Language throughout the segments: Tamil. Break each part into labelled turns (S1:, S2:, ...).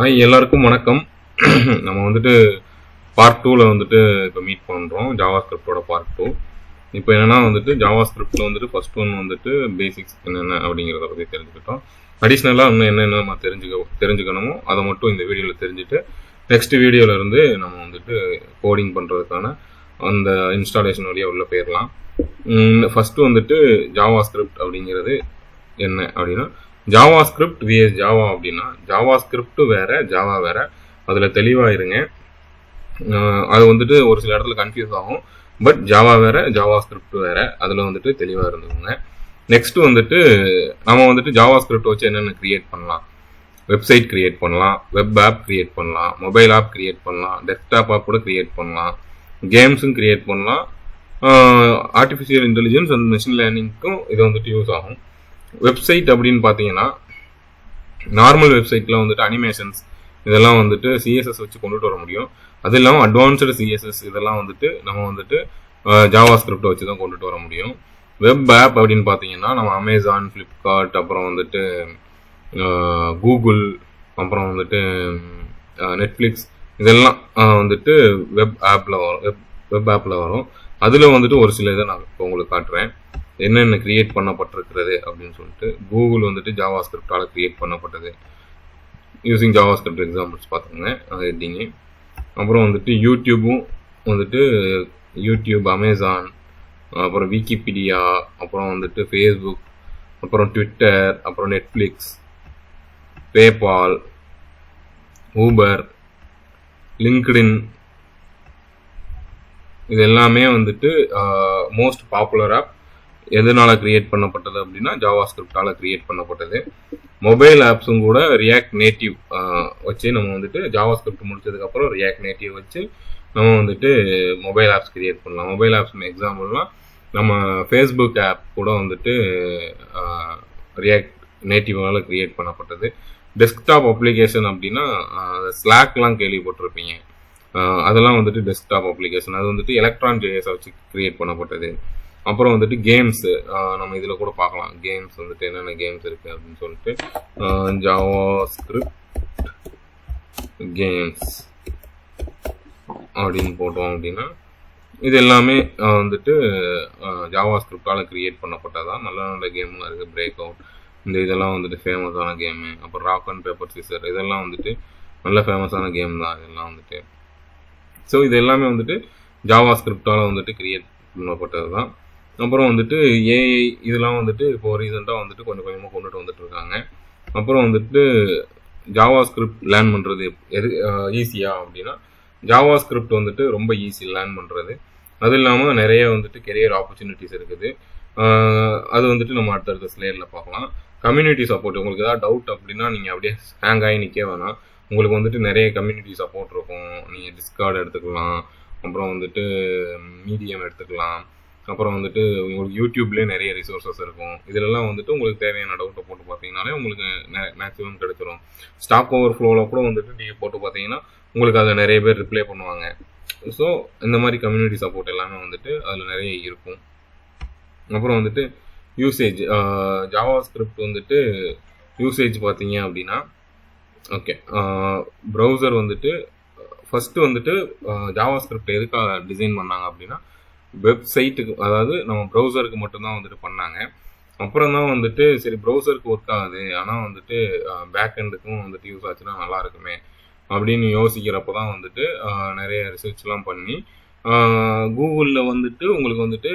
S1: எல்லாருக்கும் வணக்கம். நம்ம வந்துட்டு பார்ட் 2ல வந்துட்டு இப்போ மீட் பண்ணுறோம். ஜாவாஸ்கிரிப்டோட பார்ட் 2. இப்போ என்னன்னா வந்துட்டு ஜாவாஸ்கிரிப்டில் வந்துட்டு ஃபர்ஸ்ட் ஒன் வந்துட்டு பேசிக்ஸ் என்னென்ன அப்படிங்கிறத பற்றி தெரிஞ்சுக்கிட்டோம். அடிஷ்னலாக இன்னும் என்னென்ன நம்ம தெரிஞ்சுக்கணுமோ அதை மட்டும் இந்த வீடியோவில் தெரிஞ்சுட்டு நெக்ஸ்ட் வீடியோவில் இருந்து நம்ம வந்துட்டு கோடிங் பண்ணுறதுக்கான அந்த இன்ஸ்டாலேஷன் வழியாக உள்ள போயிடலாம். ஃபஸ்ட்டு வந்துட்டு ஜாவாஸ்கிரிப்ட் அப்படிங்கிறது என்ன அப்படின்னா, ஜாவாஸ்கிரிப்ட் விஎஸ் ஜாவா அப்படின்னா ஜாவாஸ்கிரிப்ட் வேற ஜாவா வேற, அதில் தெளிவாக இருங்க. அது வந்துட்டு ஒரு சில இடத்துல கன்ஃபியூஸ் ஆகும். பட் ஜாவா வேற ஜாவாஸ்கிரிப்ட் வேற, அதில் வந்துட்டு தெளிவாக இருந்துக்குங்க. நெக்ஸ்ட் வந்துட்டு நம்ம வந்துட்டு ஜாவாஸ்கிரிப்ட் வச்சு என்னென்ன கிரியேட் பண்ணலாம். வெப்சைட் கிரியேட் பண்ணலாம், வெப் ஆப் கிரியேட் பண்ணலாம், மொபைல் ஆப் கிரியேட் பண்ணலாம், டெஸ்க்டாப் ஆப் கூட கிரியேட் பண்ணலாம், கேம்ஸும் கிரியேட் பண்ணலாம். ஆர்டிஃபிஷியல் இன்டெலிஜென்ஸ் அண்ட் மெஷின் லேர்னிங்க்கும் இது வந்துட்டு யூஸ் ஆகும். வெப்சைட் அப்படின்னு பார்த்தீங்கன்னா, நார்மல் வெப்சைட்டில் வந்துட்டு அனிமேஷன்ஸ் இதெல்லாம் வந்துட்டு சிஎஸ்எஸ் வச்சு கொண்டுட்டு வர முடியும். அது இல்லாமல் அட்வான்ஸ்டு சிஎஸ்எஸ் இதெல்லாம் வந்துட்டு நம்ம வந்துட்டு ஜாவாஸ்கிரிப்டை வச்சு தான் கொண்டுட்டு வர முடியும். வெப் ஆப் அப்படின்னு பார்த்தீங்கன்னா நம்ம அமேசான், ஃப்ளிப்கார்ட், அப்புறம் வந்துட்டு கூகுள், அப்புறம் வந்துட்டு நெட்ஃப்ளிக்ஸ் இதெல்லாம் வந்துட்டு வெப் ஆப்பில் வரும். அதில் வந்துட்டு ஒரு சில இதை நான் இப்போ உங்களுக்கு காட்டுறேன், என்னென்ன கிரியேட் பண்ணப்பட்டிருக்கிறது அப்படின்னு சொல்லிட்டு. கூகுள் வந்துட்டு ஜாவாஸ்கிரிப்டால் கிரியேட் பண்ணப்பட்டது. யூஸிங் ஜாவாஸ்கிரிப்ட் எக்ஸாம்பிள்ஸ் பார்த்துக்கோங்க, அது எப்படிங்க. அப்புறம் வந்துட்டு யூடியூபும் வந்துட்டு யூடியூப், அமேசான், அப்புறம் விக்கிபீடியா, அப்புறம் வந்துட்டு ஃபேஸ்புக், அப்புறம் ட்விட்டர், அப்புறம் நெட்ஃப்ளிக்ஸ், பேபால், ஊபர், லிங்க்டின், இது எல்லாமே வந்துட்டு மோஸ்ட் பாப்புலர் ஆப். எதனால கிரியேட் பண்ணப்பட்டது அப்படின்னா ஜாவாஸ்கிரிப்டால கிரியேட் பண்ணப்பட்டது. மொபைல் ஆப்ஸும் கூட ரியாக்ட் நேட்டிவ் வச்சு நம்ம வந்துட்டு ஜாவாஸ்கிரிப்ட் முடிச்சதுக்கப்புறம் ரியாக்ட் நேட்டிவ் வச்சு நம்ம வந்துட்டு மொபைல் ஆப்ஸ் கிரியேட் பண்ணலாம். மொபைல் ஆப்ஸ் எக்ஸாம்பிள்லாம் நம்ம ஃபேஸ்புக் ஆப் கூட வந்துட்டு ரியாக்ட் நேட்டிவால கிரியேட் பண்ணப்பட்டது. டெஸ்க்டாப் அப்ளிகேஷன் அப்படின்னா ஸ்லாக்லாம் கேள்விப்பட்டிருப்பீங்க, அதெல்லாம் வந்துட்டு டெஸ்க்டாப் அப்ளிகேஷன். அது வந்துட்டு எலக்ட்ரான் ஜேஎஸை வச்சு கிரியேட் பண்ணப்பட்டது. அப்புறம் வந்துட்டு கேம்ஸு நம்ம இதில் கூட பார்க்கலாம். கேம்ஸ் வந்துட்டு என்னென்ன கேம்ஸ் இருக்குது அப்படின்னு சொல்லிட்டு ஜாவாஸ்கிரிப்ட் கேம்ஸ் அப்படின்னு போட்டோம் அப்படின்னா இது எல்லாமே வந்துட்டு ஜாவாஸ்கிரிப்டால் கிரியேட் பண்ணப்பட்டதான். நல்ல நல்ல கேம்லாம் இருக்குது. பிரேக் அவுட், இந்த இதெல்லாம் வந்துட்டு ஃபேமஸான கேமு. அப்புறம் ராக் அண்ட் பேப்பர் சீசர், இதெல்லாம் வந்துட்டு நல்ல ஃபேமஸான கேம் தான் இதெல்லாம் வந்துட்டு. ஸோ இது எல்லாமே வந்துட்டு ஜாவாஸ்கிரிப்டால் வந்துட்டு கிரியேட் பண்ணப்பட்டது தான். அப்புறம் வந்துட்டு ஏஐ இதெல்லாம் வந்துட்டு இப்போ ரீசெண்டாக வந்துட்டு கொஞ்சம் கொஞ்சமாக கொண்டுட்டு வந்துட்டு இருக்காங்க. அப்புறம் வந்துட்டு ஜாவாஸ்கிரிப்ட் லேர்ன் பண்ணுறது எது ஈஸியா அப்படின்னா, ஜாவாஸ்கிரிப்ட் வந்துட்டு ரொம்ப ஈஸி லேர்ன் பண்ணுறது. அது இல்லாமல் நிறைய வந்துட்டு கெரியர் ஆப்பர்ச்சுனிட்டிஸ் இருக்குது. அது வந்துட்டு நம்ம அடுத்தடுத்த ஸ்லைடில் பார்க்கலாம். கம்யூனிட்டி சப்போர்ட், உங்களுக்கு ஏதாவது டவுட் அப்படின்னா நீங்கள் அப்படியே ஹேங் ஆகி நிற்க வேணாம். உங்களுக்கு வந்துட்டு நிறைய கம்யூனிட்டி சப்போர்ட் இருக்கும். நீங்கள் டிஸ்கார்ட் எடுத்துக்கலாம், அப்புறம் வந்துட்டு மீடியம் எடுத்துக்கலாம், அப்புறம் வந்துட்டு உங்களுக்கு யூடியூப்லேயே நிறைய ரிசோர்ஸஸ் இருக்கும். இதிலெல்லாம் வந்துட்டு உங்களுக்கு தேவையான டவுட்டை போட்டு பார்த்தீங்கனாலே உங்களுக்கு மேக்ஸிமம் கிடைச்சிரும். ஸ்டாக் ஓவர் ஃப்ளோவில் கூட வந்துட்டு நீங்கள் போட்டு பார்த்தீங்கன்னா உங்களுக்கு அதில் நிறைய பேர் ரிப்ளை பண்ணுவாங்க. ஸோ இந்த மாதிரி கம்யூனிட்டி சப்போர்ட் எல்லாமே வந்துட்டு அதில் நிறைய இருக்கும். அப்புறம் வந்துட்டு யூசேஜ், ஜாவாஸ்கிரிப்ட் வந்துட்டு யூசேஜ் பார்த்தீங்க அப்படின்னா, ஓகே, ப்ரௌசர் வந்துட்டு ஃபஸ்ட்டு வந்துட்டு ஜாவாஸ்கிரிப்ட் எதுக்காக டிசைன் பண்ணாங்க அப்படின்னா வெப்சைட்டுக்கு, அதாவது நம்ம ப்ரௌசருக்கு மட்டும்தான் வந்துட்டு பண்ணாங்க. அப்புறம் தான் வந்துட்டு சரி ப்ரௌசருக்கு ஒர்க் ஆகுது, ஆனால் வந்துட்டு பேக் எண்டுக்கும் வந்துட்டு யூஸ் ஆச்சுன்னா நல்லா இருக்குமே அப்படின்னு யோசிக்கிறப்ப தான் வந்துட்டு நிறைய ரிசர்ச்லாம் பண்ணி கூகுளில் வந்துட்டு உங்களுக்கு வந்துட்டு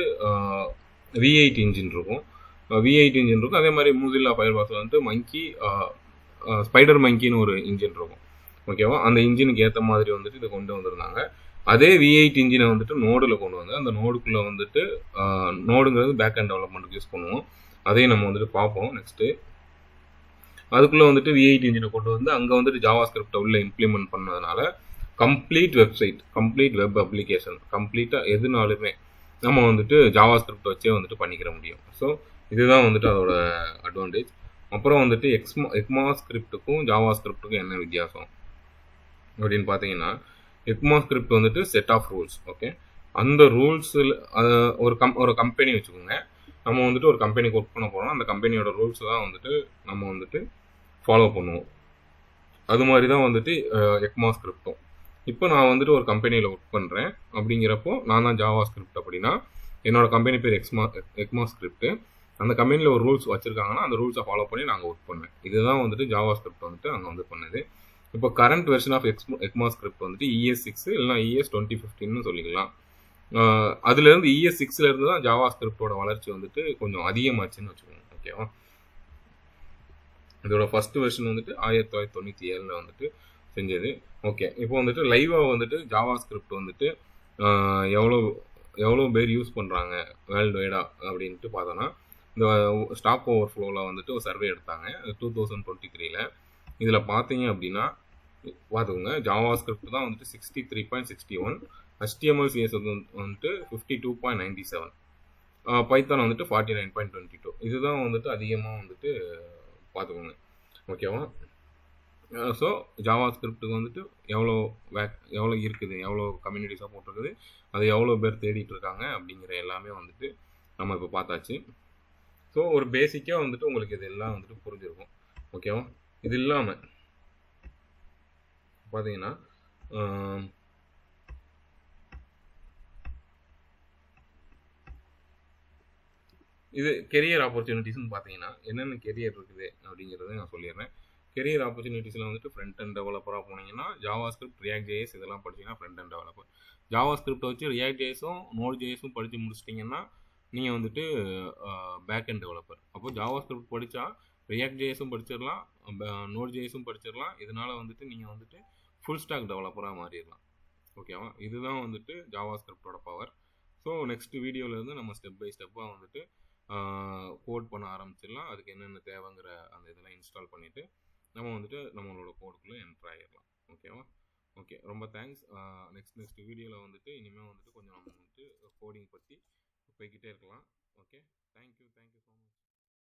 S1: V8 இன்ஜின் இருக்கும். அதே மாதிரி மூசில்லா ஃபயர்பாக்ஸில் வந்துட்டு மங்கி, ஸ்பைடர் மங்கின்னு ஒரு இன்ஜின் இருக்கும். ஓகேவா, அந்த இன்ஜினுக்கு ஏற்ற மாதிரி வந்துட்டு இதை கொண்டு வந்திருந்தாங்க. அதே V8 இன்ஜினை வந்துட்டு நோடில் கொண்டு வந்து அந்த நோடுக்குள்ளே வந்துட்டு நோடுங்கிறது பேக் அண்ட் டெவலப்மெண்ட்டுக்கு யூஸ் பண்ணுவோம். அதையும் நம்ம வந்துட்டு பார்ப்போம் நெக்ஸ்ட்டு. அதுக்குள்ளே வந்துட்டு V8 இன்ஜினை கொண்டு வந்து அங்கே வந்துட்டு ஜாவாஸ்கிரிப்டை உள்ளே இம்ப்ளிமெண்ட் பண்ணதுனால complete website, complete web application, கம்ப்ளீட்டாக எதுனாலுமே நம்ம வந்துட்டு ஜாவாஸ்கிரிப்டை வச்சே வந்துட்டு பண்ணிக்கிற முடியும். ஸோ இதுதான் வந்துட்டு அதோட அட்வான்டேஜ். அப்புறம் வந்துட்டு எக்மாஸ்கிரிப்டுக்கும் ஜாவாஸ்கிரிப்டுக்கும் என்ன வித்தியாசம் அப்படின்னு பார்த்தீங்கன்னா, எக்மாஸ்கிரிப்ட் வந்துட்டு செட் ஆஃப் ரூல்ஸ். ஓகே, அந்த ரூல்ஸில் ஒரு கம்பெனி வச்சுக்கோங்க. நம்ம வந்துட்டு ஒரு கம்பெனிக்கு ஒர்க் பண்ண போகிறோம். அந்த கம்பெனியோட ரூல்ஸ் தான் வந்துட்டு நம்ம வந்துட்டு ஃபாலோ பண்ணுவோம். அது மாதிரி தான் வந்துட்டு எக்மா ஸ்கிரிப்டும். இப்போ நான் வந்துட்டு ஒரு கம்பெனியில் ஒர்க் பண்ணுறேன் அப்படிங்கிறப்போ நான் தான் ஜாவா ஸ்கிரிப்ட் அப்படின்னா என்னோட கம்பெனி பேர் எக்மா ஸ்கிரிப்ட். அந்த கம்பெனியில் ஒரு ரூல்ஸ் வச்சுருக்காங்கன்னா அந்த ரூல்ஸை ஃபாலோ பண்ணி நாங்கள் ஒர்க் பண்ணேன். இதுதான் வந்துட்டு ஜாவா ஸ்கிரிப்ட் வந்துட்டு அங்கே வந்து பண்ணுது. இப்போ current version of ECMA script வந்துட்டு ES6 இல்லைனா ES 2015 சொல்லிக்கலாம். அதுலேருந்து ES6 இருந்து தான் ஜாவா ஸ்கிரிப்டோட வளர்ச்சி வந்துட்டு கொஞ்சம் அதிகமாச்சுன்னு வச்சுக்கோங்க. ஓகேவா? இதோட ஃபர்ஸ்ட் வெர்ஷன் வந்துட்டு 1997 வந்துட்டு செஞ்சது. ஓகே, இப்போ வந்துட்டு லைவாக வந்துட்டு ஜாவா ஸ்கிரிப்ட் வந்துட்டு எவ்வளோ எவ்வளோ பேர் யூஸ் பண்ணுறாங்க வேர்ல்டு வைடா அப்படின்ட்டு பார்த்தோன்னா, இந்த ஸ்டாக் ஓவர் ஃப்ளோவில் வந்துட்டு ஒரு சர்வே எடுத்தாங்க 2023. இதில் பார்த்தீங்க அப்படின்னா பார்த்துக்கோங்க, ஜாவா ஸ்கிரிப்ட் தான் வந்துட்டு 63.61, HTML CSS வந்துட்டு 52.97, பைத்தான் வந்துட்டு 49.22. இதுதான் வந்துட்டு அதிகமாக வந்துட்டு பார்த்துக்கோங்க. ஓகேவா? ஸோ ஜாவா ஸ்கிரிப்டுக்கு வந்துட்டு எவ்வளோ இருக்குது, எவ்வளோ கம்யூனிட்டிஸாக போட்டிருக்குது, அது எவ்வளோ பேர் தேடிட்டு இருக்காங்க அப்படிங்கிற எல்லாமே வந்துட்டு நம்ம இப்போ பார்த்தாச்சு. ஸோ ஒரு பேசிக்காக வந்துட்டு உங்களுக்கு இது எல்லாம் வந்துட்டு புரிஞ்சிருக்கும். ஓகேவா? இது இல்லாமல் பார்த்தீங்கன்னா இது கெரியர் ஆப்பர்ச்சுனிட்டிஸ்னு பார்த்தீங்கன்னா என்னென்ன கெரியர் இருக்குது அப்படிங்கிறத நான் சொல்லிடுறேன். கெரியர் ஆப்பர்ச்சுனிட்டிஸில் வந்துட்டு ஃப்ரண்ட் அண்ட் டெவலப்பராக போனீங்கன்னா ஜாவா ஸ்கிரிப்ட், ரியாக்ட் ஜேஎஸ் இதெல்லாம் படிச்சிங்கன்னா ஃப்ரண்ட் அண்ட் டெவலப்பர். ஜாவா ஸ்கிரிப்டை வச்சு ரியாக்ட் ஜேஎஸும் நோட் ஜேஎஸும் படித்து முடிச்சிட்டிங்கன்னா நீங்கள் வந்துட்டு பேக் அண்ட் டெவலப்பர். அப்போ ஜாவா ஸ்கிரிப்ட் படித்தா ரியாக்ட் ஜேஎஸும் படிச்சிடலாம், நோட் ஜேஎஸும் படிச்சிடலாம். இதனால் வந்துட்டு நீங்கள் வந்துட்டு ஃபுல் ஸ்டாக் டெவலப்பராக மாறிடலாம். ஓகேவா? இதுதான் வந்துட்டு ஜாவா ஸ்கிரிப்டோட பவர். ஸோ நெக்ஸ்ட் வீடியோவிலேருந்து நம்ம ஸ்டெப் பை ஸ்டெப்பாக வந்துட்டு கோட் பண்ண ஆரம்பிச்சிடலாம். அதுக்கு என்னென்ன தேவைங்கிற அந்த இதெல்லாம் இன்ஸ்டால் பண்ணிவிட்டு நம்ம வந்துட்டு நம்மளோட கோடுக்குள்ளே என்ட்ரு ஆகிடலாம். ஓகேவா? ஓகே, ரொம்ப தேங்க்ஸ். நெக்ஸ்ட் வீடியோவில் வந்துட்டு இனிமேல் வந்துட்டு கொஞ்சம் நம்ம வந்துட்டு கோடிங் பற்றி போய்கிட்டே இருக்கலாம். Okay, thank you so much.